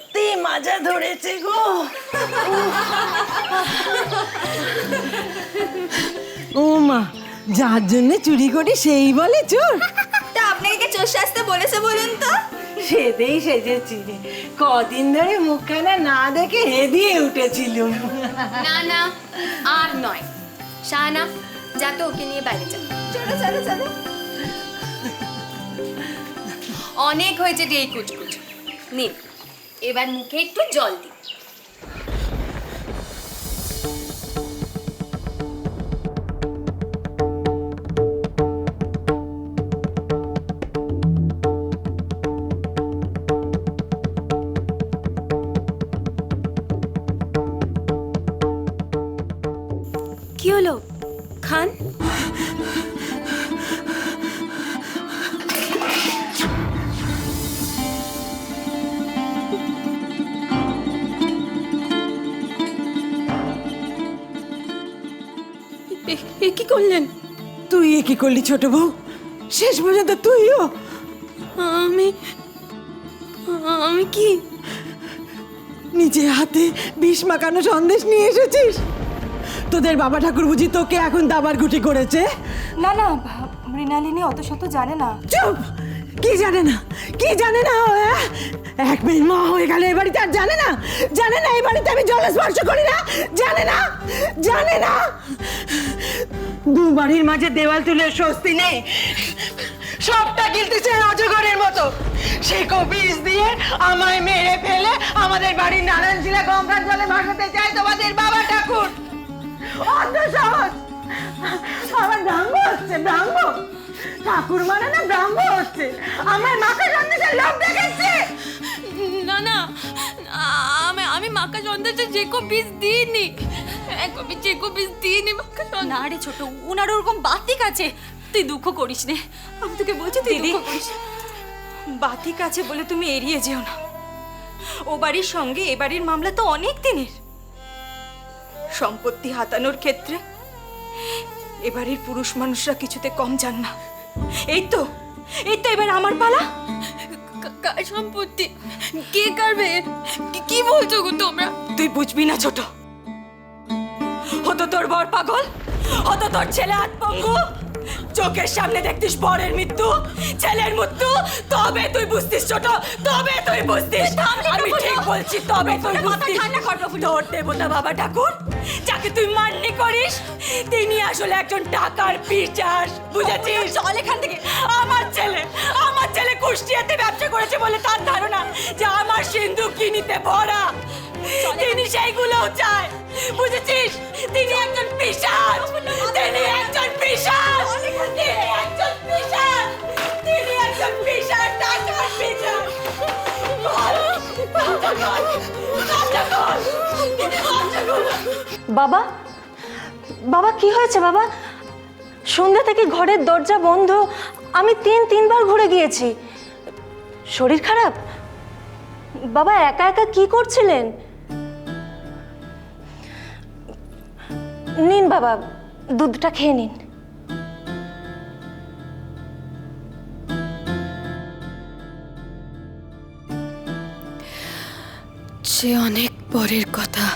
সত্যি মাজা ধরেছে গো। ও মা, যার জন্য চুরি করি সেই বলে চোর? তা আপনাকে কে চোর সাজতে বলেছে বলুন তো? সেদেই সেজেছি, কদিন ধরে মুখখানা না দেখে হেদিয়ে উঠেছিল। না না, আর নয়। শাহানা, যা তো ওকে নিয়ে বাইরে যা। চলো চলো চলো। অনেক হয়েছে এই কুচকুচ। নিন, এবার মুখে একটু জল দিন। কি হলো খান? এ কি করলেন? তুই এ কি করলি ছোট বউ? শেষ পর্যন্ত তুইও? আমি আমি কি? নিজে হাতে বিষ মাখানো সন্দেশ নিয়ে এসেছিস? তোদের বাবা ঠাকুর বুঝি তোকে এখন দাবার গুটি করেছে? না না, মৃণালিনী অত শত জানে না। চুপ! কি জানে না? কি জানে না ও? এক মেয়ে মা হয়ে গেল এ বাড়িতে আর জানে না? জানে না এই বাড়িতে আমি জল স্পর্শ করি না? জানে না? জানে না? দু বাড়ির মাঝে দেওয়াল তুলে স্বস্তি নেই, সবটা গিলতেছে অজগরের মতো। সে কপিস দিয়ে আমায় মেরে ফেলে আমাদের বাড়ির নারায়ণশিলা গঙ্গার জলে ভাসাতে চায় তোমাদের বাবা ঠাকুর। অত সহজ! আমার ভ্রাম্য হচ্ছে, ভ্রাম্য। ঠাকুর মানে না, ভ্রাম্য হচ্ছে। আমার মাকে সন্দেশের লোভ দেখাচ্ছে। না না, আমি মাকা সন্দেশে যে কো বীজ দিইনি। আমি যে কো বীজ দিইনি মাকা সন্দেশ। না রে ছোট, ওনার ওরকম বাতিক আছে। তুই দুঃখ করিস নে। আমি তোকে বলছি তুই দুঃখ করিস। বাতিক আছে বলে তুমি এড়িয়ে যেও না। ও বাড়ির সঙ্গে এ বাড়ির মামলা তো অনেক দিনের। সম্পত্তি হাতানোর ক্ষেত্রে এ বাড়ির পুরুষ মানুষরা কিছুতে কম যান না। এই তো এবার আমার পালা। কার সম্পত্তি? কে করবে? কি বলছো গো তোমরা? তুই বুঝবি না ছোট। হতো তোর বর পাগল, হতো তোর ছেলে আতপঙ্গু। চোখের সামনে দেখতিস বরের মৃত্যু, ছেলের মৃত্যু, তবে তুই বুঝতিস ছোট, তবে তুই বুঝতিস। আমি ঠিক বলছি, তবে তুই বুঝতিস। তোর দেবতা বাবা ঠাকুর, যাকে তুই মান্যি করিস, তিনি আসলে একজন টাকার পিশাচ। বুঝেছিস? চল এখান থেকে। আমার ছেলে কুষ্টিয়াতে ব্যবসা করেছে বলে তার ধারণা যে আমার সিন্ধুক কিনিতে ভরা। তিনি সেইগুলোও চায়। বুঝেছিস? তিনি একজন পিশাচ, তিনি একজন পিশাচ, তিনি একজন পিশাচ, তিনি একজন পিশাচ, টাকার পিশাচ। বাবা, বাবা কি হয়েছে বাবা? সন্ধ্যা থেকে ঘরের দরজা বন্ধ, আমি তিনবার ঘুরে গিয়েছি। শরীর খারাপ? বাবা একা একা কি করছিলেন? নিন বাবা, দুধটা খেয়ে নিন। সে অনেক পরের কথা।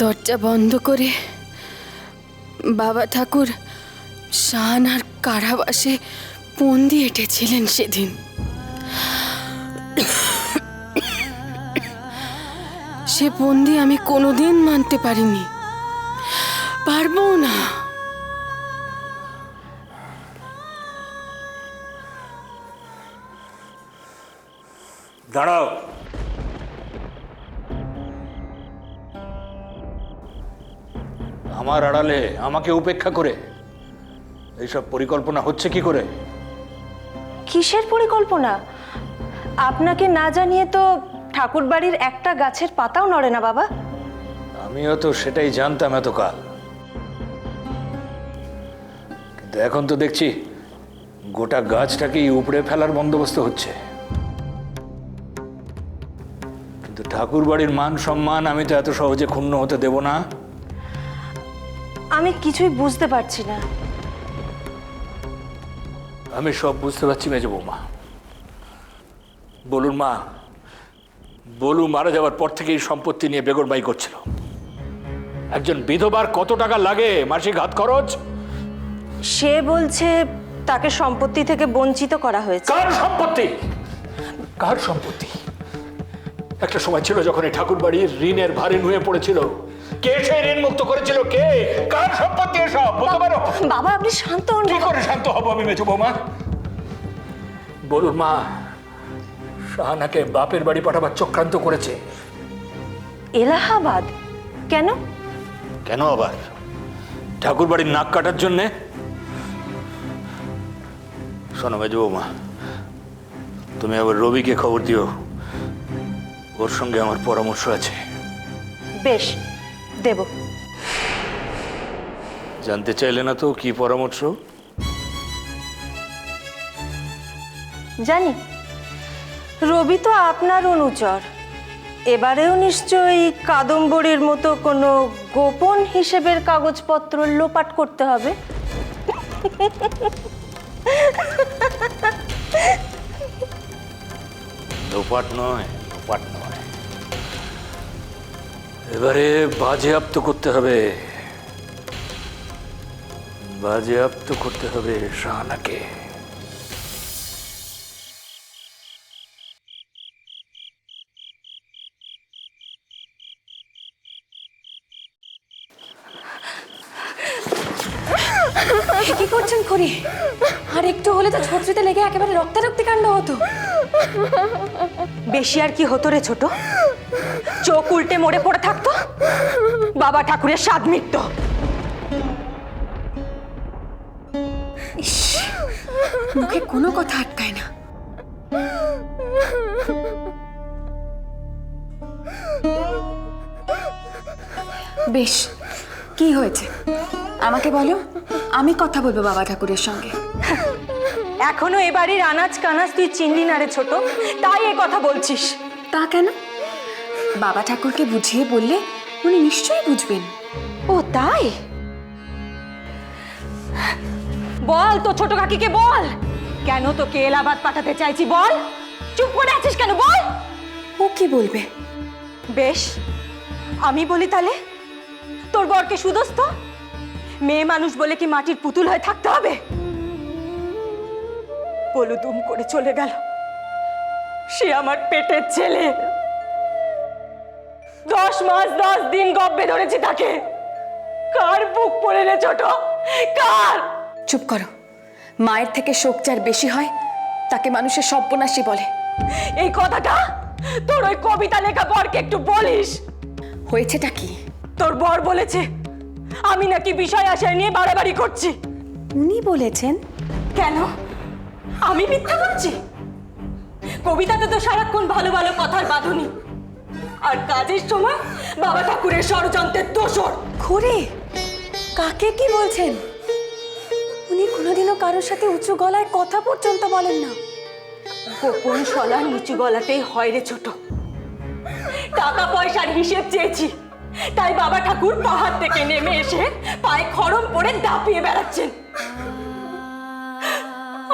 দরজা বন্ধ করে বাবা ঠাকুর শাহানার কারাবাসে বন্দি এঁটেছিলেন সেদিন। সে বন্দি আমি কোনোদিন মানতে পারিনি, পারবো না। দাঁড়াও। আমার আড়ালে আমাকে উপেক্ষা করে এইসব পরিকল্পনা হচ্ছে কি করে? কিসের পরিকল্পনা? আপনাকে না জানিয়ে তো ঠাকুর বাড়ির একটা গাছের পাতাও নড়ে না বাবা। আমিও তো সেটাই জানতাম এতকাল, কিন্তু এখন তো দেখছি গোটা গাছটাকেই উপড়ে ফেলার বন্দোবস্ত হচ্ছে। কিন্তু ঠাকুর বাড়ির মান সম্মান আমি তো এত সহজে ক্ষুণ্ণ হতে দেব না। আমি কিছুই বুঝতে পারছি না। আমি সব বুঝতে পারছি মেজ বৌমা। বলুন মা, বলু মারা যাওয়ার পর থেকে এই সম্পত্তি নিয়ে বেগরবাই করছিল। একজন বিধবার কত টাকা লাগে মাসিক হাত খরচ? সে বলছে তাকে সম্পত্তি থেকে বঞ্চিত করা হয়েছে। কার সম্পত্তি? কার সম্পত্তি? একটা সময় ছিল যখন এই ঠাকুর বাড়ির ঋণের ভারে নুয়ে পড়েছিল। কে সেই ঋণ মুক্ত করেছিল? কে? কার সম্পত্তি এসব বলতে পারো? বাবা আপনি শান্ত হন। কি করে শান্ত হব আমি মেজো বৌমা? বলুন মা শাহানাকে বাপের বাড়ি পাঠাবার চক্রান্ত করেছে। এলাহাবাদ? কেন? কেন আবার? ঠাকুর বাড়ির নাক কাটার জন্যে? শোনো মেজো বৌমা, তুমি আবার রবিকে খবর দিও, ওর সঙ্গে আমার পরামর্শ আছে। বেশ, দেব। জানতে চাইলে না তো কি পরামর্শ? জানি, রবি তো আপনার অনুচর। এবারেও নিশ্চয়ই কাদম্বরীর মতো কোনো গোপন হিসেবের কাগজপত্র লোপাট করতে হবে। লোপাট নয়, লোপাট নয়, এবারে বাজেয়াপ্ত করতে হবে। বাজেয়াপ্ত করতে হবে শাহানাকে। কি করছেন খুড়ি? আর একটু হলে তো ছত্রিতে লেগে একেবারে রক্তারক্তি কাণ্ড হতো। বেশি আর কি হতো রে ছোট? চোখ উল্টে মরে পড়ে থাকতো, বাবা ঠাকুরের স্বাদ মিটত। মুখে কোনো কথা আটকায় না। বেশ, কি হয়েছে আমাকে বলো, আমি কথা বলবো বাবা ঠাকুরের সঙ্গে। এখনো এ বাড়ির আনাজ কানাজ তুই চিনলি না রে ছোট, তাই এ কথা বলছিস। তা কেন? বাবা ঠাকুরকে বুঝিয়ে বললে উনি নিশ্চয়ই বুঝবেন। ও তাই? বল তো ছোট কাকিকে বল, কেন তোকে এলাহাবাদ পাঠাতে চাইছি বল। চুপ করে আছিস কেন বল। ও কি বলবে? বেশ, আমি বলি তাহলে। তোর বরকে সুদস্ত মেয়ে মানুষ বলে কি মাটির পুতুল হয়ে থাকতে হবে? বলু দুম করে চলে গেল, সে আমার পেটের ছেলে। 10 মাস 10 দিন গব্বে ধরেছি তাকে। কার বুক পড়ে রে ছোট, কার? চুপ করো। মায়ের থেকে শোক যার বেশি হয় তাকে মানুষের সর্বনাশী বলে। এই কথাটা তোর ওই কবিতা লেখা বরকে একটু বলিস। হয়েছেটা কি? তোর বর বলেছে আমি নাকি বিষয় আশায় নিয়ে বাড়াবাড়ি করছি। উনি বলেছেন? কেন আমি মিথ্যা বলছি? কবিতাতে তো সারাক্ষণ ভালো ভালো কথার বাঁধুনি, আর কাজের সময় বাবা ঠাকুরের ষড়যন্ত্রের দোসর। খুড়ি, কাকে কি বলছেন? উনি কোনোদিনও কারোর সাথে উঁচু গলায় কথা পর্যন্ত বলেন না। গোপন সলা নিচু গলাতেই হয় রে ছোট। টাকা পয়সার হিসেব চেয়েছি, তাই বাবা ঠাকুর পাহাড় থেকে নেমে এসে পায়ে খড়ম পরে দাপিয়ে বেড়াচ্ছেন।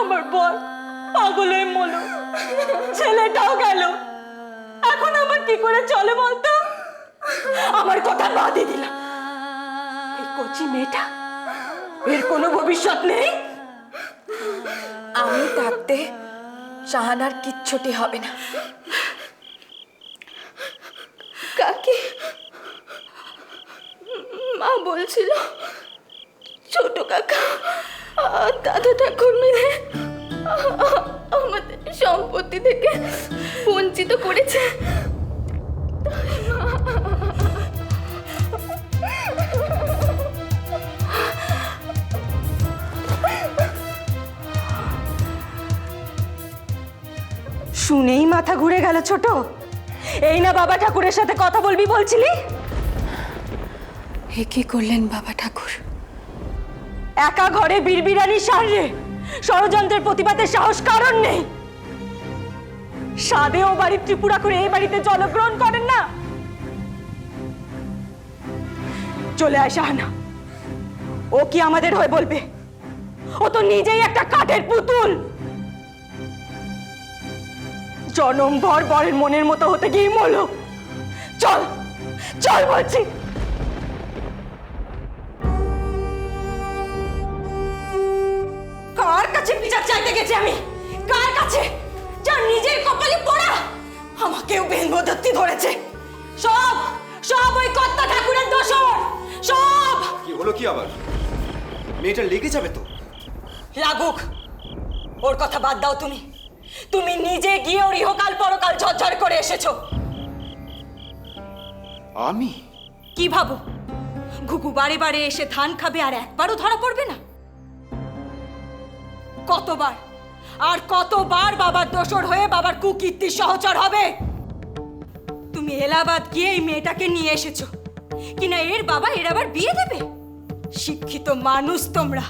আমার বর পাগল হয়ে মরল, ছেলেটাও গেল। এখন আমার কি করে চলে বলতো? আমার কথা বাদই দিলাম। এই কচি মেয়েটা, এর কোনো ভবিষ্যৎ নেই। আমি থাকতে শাহানার কিচ্ছুটি হবে না। কাকি, মা বলছিল ছোট কাকা আর দাদা ঠাকুর মিলে আমাদের সম্পত্তি থেকে বঞ্চিত করেছে। শুনেই মাথা ঘুরে গেল ছোট। এই না বাবা ঠাকুরের সাথে কথা বলবি বলছিলি? এ কি করলেন বাবা ঠাকুর? একা ঘরে বীরবিরানি সাররে ষড়যন্ত্রের প্রতিবাদের সাহস কারণ নেই। সাদে ও বাড়ির ত্রিপুরা করে এই বাড়িতে জলগ্রহণ করেন না। চলে আয় শাহানা, ও কি আমাদের হয়ে বলবে? ও তো নিজেই একটা কাঠের পুতুল। জনমভর বরের মনের মতো হতে গিয়ে মরলো। চল চল বলছি। কার কাছে বিচার চাইতে গেছি আমি? কার কাছে? যার নিজের কপালে পড়া আমাকেও বেঙ্গদত্তি ধরেছে। সব সব ওই কর্তা ঠাকুরের দোষর। সব। কি হলো কি আবার? মেয়েটা লেগে যাবে তো। লাগুক, ওর কথা বাদ দাও। তুমি তুমি নিজে গিয়ে ওর ইহকাল পরকাল ঝরঝর করে এসেছো। আমি কি ভাবো ঘুঘু বারে বারে এসে ধান খাবে আর একবারও ধরা পড়বে না? কতবার আর কতবার বাবার দোসর হয়ে বাবার কুকীর্তির সহচর হবে? তুমি এলাহাবাদ গিয়ে এই মেয়েটাকে নিয়ে এসেছো কিনা এর বাবা এর আবার বিয়ে দেবে? শিক্ষিত মানুষ তোমরা,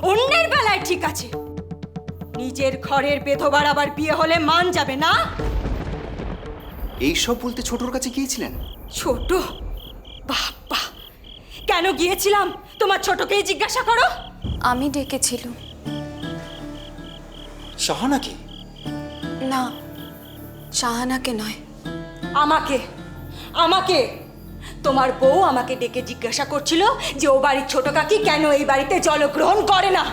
অন্যের বেলায় ঠিক আছে, নিজের ঘরের বেধবার আবার বিয়ে হলে মান যাবে না? এইসব বলতে ছোটর কাছে গিয়েছিলেন? ছোট? বাবা, কেন গিয়েছিলাম তোমার ছোটকেই জিজ্ঞাসা করো। আমি ডেকেছিলাম। শাহানাকে? না, শাহানাকে নয়। আমাকে আমাকে তোমার বউ আমাকে ডেকে জিজ্ঞাসা করছিল যে ও বাড়ির ছোট কাকি কেন এই বাড়িতে জলগ্রহণ করে না।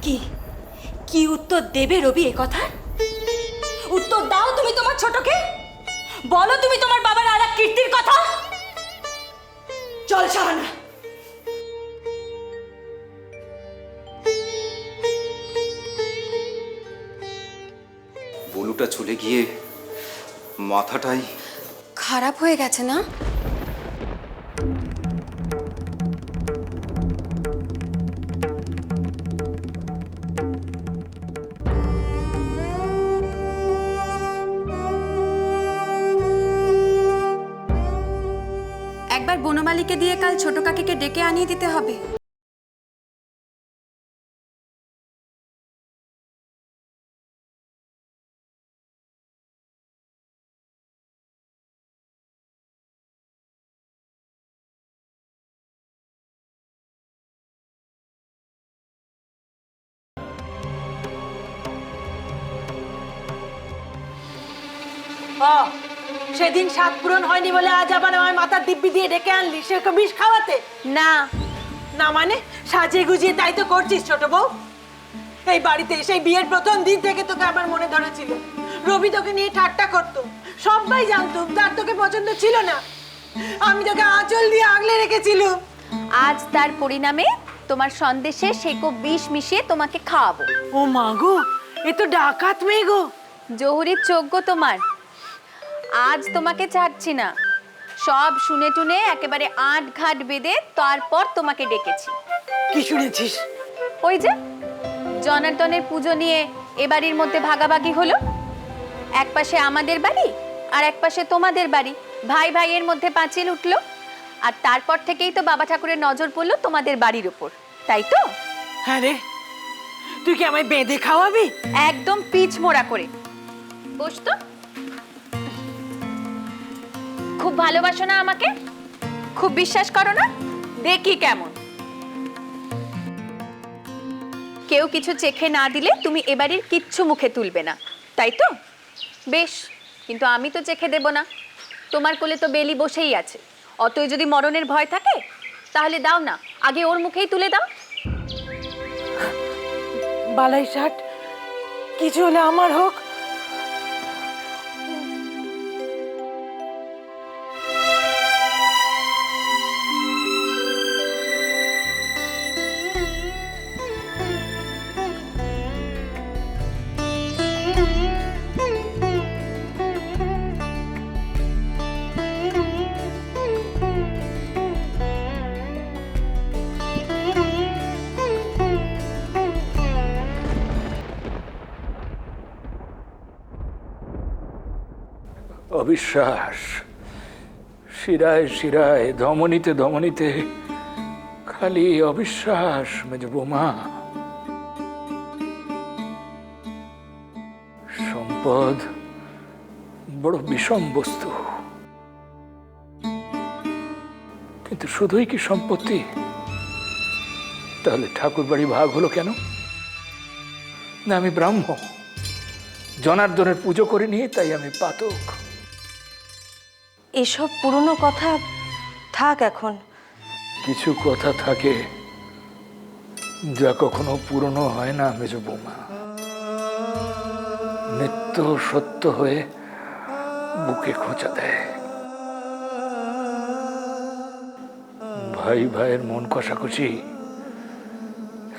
কি কি উত্তর দেবে রবি এ কথা? উত্তর দাও তুমি তোমার ছোটকে। বলো তুমি তোমার বাবার আর এক কীর্তির কথা। চল শাহানা। বলুটা চলে গিয়ে মাথাটাই খারাপ হয়ে গেছে না? একবার বনমালীকে দিয়ে কাল ছোট কাকিকে ডেকে আনিয়ে দিতে হবে। সেদিন সাত পূরণ হয়নি বলে আজ আবার আমার মাথার দিব্যি দিয়ে ডেকে আনলি সে বিষ খাওয়াতে? না না মানে সাজিয়ে গুজিয়ে তাই তো করছিস ছোট বউ। এই বাড়িতে সেই বিয়ের প্রথম দিন থেকে তোকে আমার মনে ধরেছিল। রবি তোকে নিয়ে ঠাট্টা করতো, সবাই জানতো তার তোকে পছন্দ ছিল না। আমি তোকে আঁচল দিয়ে আগলে রেখেছিলাম। আজ তার পরিণামে তোমার সন্দেশে সেকো বিষ মিশিয়ে তোমাকে খাওয়াবো। ও মা গো, এ তো ডাকাত মেয়ে গো। জহুরির চোখ গো তোমার। আজ তোমাকে ছাড়ছি না, সব শুনে টুনে একেবারে আট ঘাট বেঁধে তারপর তোমাকে ডেকেছি। কি শুনেছিস? ওই যে জনার্দনের পুজো নিয়ে এ বাড়ির মধ্যে ভাগাভাগি হলো। এক পাশে আমাদের বাড়ি আর এক পাশে তোমাদের বাড়ি, ভাই ভাইয়ের মধ্যে পাঁচিল উঠলো। আর তারপর থেকেই তো বাবা ঠাকুরের নজর পড়লো তোমাদের বাড়ির উপর, তাই তো? হ্যাঁ রে, তুই কি আমায় বেঁধে খাওয়াবি? একদম পিচ মোড়া করে। বস তো। খুব ভালোবাসো না আমাকে? খুব বিশ্বাস করো না? দেখি কেমন। কেউ কিছু চেখে না দিলে তুমি এবাড়ির কিচ্ছু মুখে তুলবে না, তাই তো? বেশ, কিন্তু আমি তো চেখে দেব না। তোমার কোলে তো বেলি বসেই আছে, অতই যদি মরণের ভয় থাকে তাহলে দাও না, আগে ওর মুখেই তুলে দাও। বালাই ষাট, কিছু হলে আমার হোক। অবিশ্বাস শিরায় শিরায়, ধমনীতে ধমনীতে খালি অবিশ্বাস। মেজ বৌমা, সম্পদ বড় বিষম বস্তু, কিন্তু শুধুই কি সম্পত্তি? তাহলে ঠাকুর বাড়ি ভাগ হলো কেন? না আমি ব্রাহ্ম, জনার্দনের পুজো করিনি, তাই আমি পাতক। এসব পুরনো কথা থাক এখন। কিছু কথা থাকে যা কখনো পুরনো হয় না মেজ বৌমা, নিত্য সত্য হয়ে বুকে খোঁচা দেয়। ভাই ভাইয়ের মন কষাকষি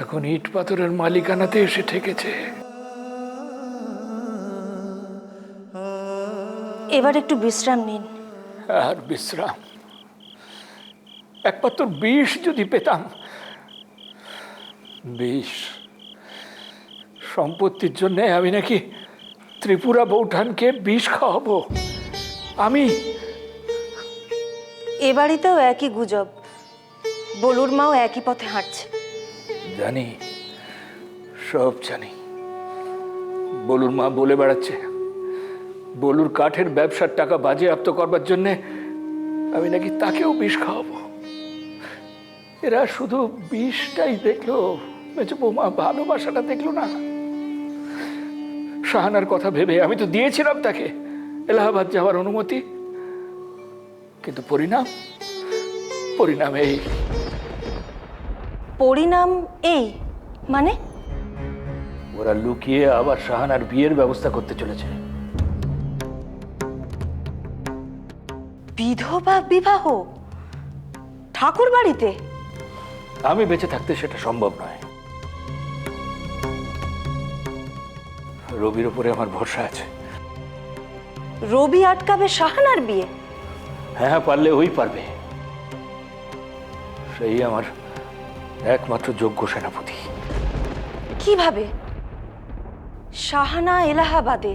এখন ইট পাথরের মালিকানাতে এসে ঠেকেছে। এবার একটু বিশ্রাম নিন। আর বিশ্রাম? একমাত্র বিষ যদি পেতাম। বিষ? সম্পত্তির জন্য আমি নাকি ত্রিপুরা বৌঠানকে বিষ খাওয়াবো? আমি? এ বাড়িতেও একই গুজব, বলুর মাও একই পথে হাঁটছে। জানি, সব জানি। বলুর মা বলে বেড়াচ্ছে বলুর কাঠের ব্যবসার টাকা বাজেয়াপ্ত করবার জন্যে আমি নাকি তাকেও বিষ খাওয়াবো। এরা শুধু বিষটাই দেখলো মেজো বৌমা, ভালোবাসাটা দেখলো না। শাহানার কথা ভেবে আমি তো দিয়েছিলাম তাকে এলাহাবাদ যাওয়ার অনুমতি, কিন্তু পরিণাম এই। পরিণাম এই মানে? ওরা লুকিয়ে আবার শাহানার বিয়ের ব্যবস্থা করতে চলেছে। বিধবা বিবাহ ঠাকুর বাড়িতে? আমি বেঁচে থাকতে সেটা সম্ভব নয়। রবির উপরে আমার ভরসা আছে। রবি আটকাবে শাহানার বিয়ে? হ্যাঁ, পারলে ওই পারবে। সেই আমার একমাত্র যোগ্য সেনাপতি। কিভাবে? শাহানা এলাহাবাদে,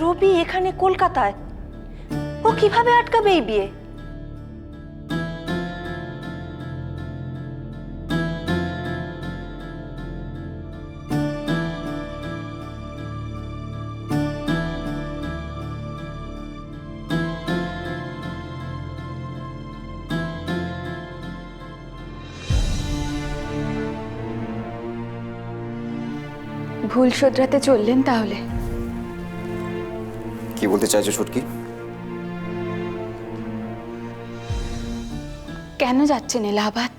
রবি এখানে কলকাতায়, ও কিভাবে আটকাবে এই বিয়ে? ভুল শোধরাতে চললেন তাহলে? কি বলতে চাইছো ছুটকি? কেন যাচ্ছেন এলাহাবাদ?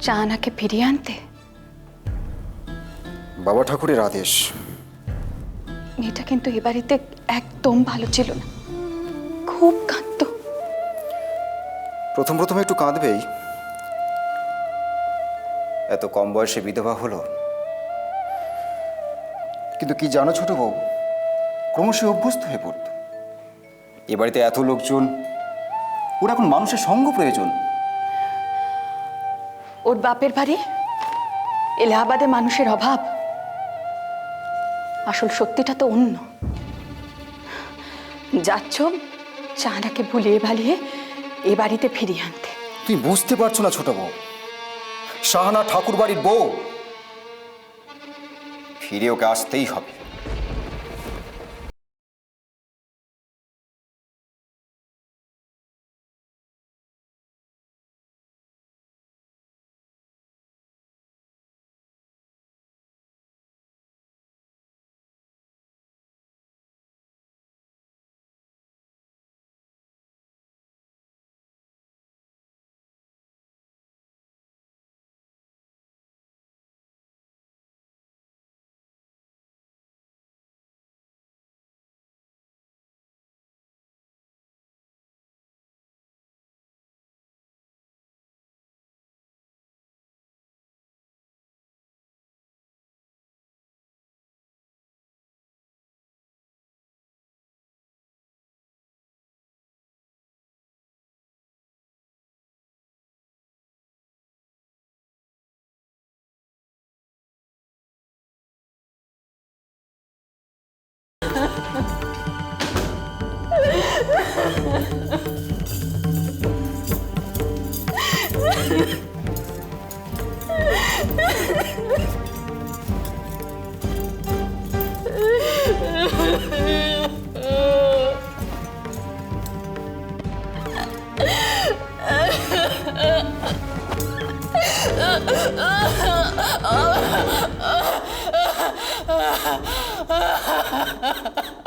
শাহানাকে ফিরিয়ে আনতে? বাবা ঠাকুরের আদেশ। মেয়েটা কিন্তু এ বাড়িতে একদম ভালো ছিল না, খুব কাঁদতো। প্রথম একটু কাঁদবেই, এত কম বয়সে বিধবা হলো। কিন্তু কি জানো ছোট বউ, ক্রমশই অভ্যস্ত হয়ে পড়ত। এ বাড়িতে এত লোকজন, ওর এখন মানুষের সঙ্গ প্রয়োজন। ওর বাপের বাড়ি এলাহাবাদে মানুষের অভাব, আসল সত্যিটা তো অন্য। যাচ্ছ শাহানাকে ভুলিয়ে ভালিয়ে এ বাড়িতে ফিরিয়ে আনতে। তুই বুঝতে পারছো না ছোট বউ, শাহানা ঠাকুর বাড়ির বউ, ফিরে ওকে আসতেই হবে। না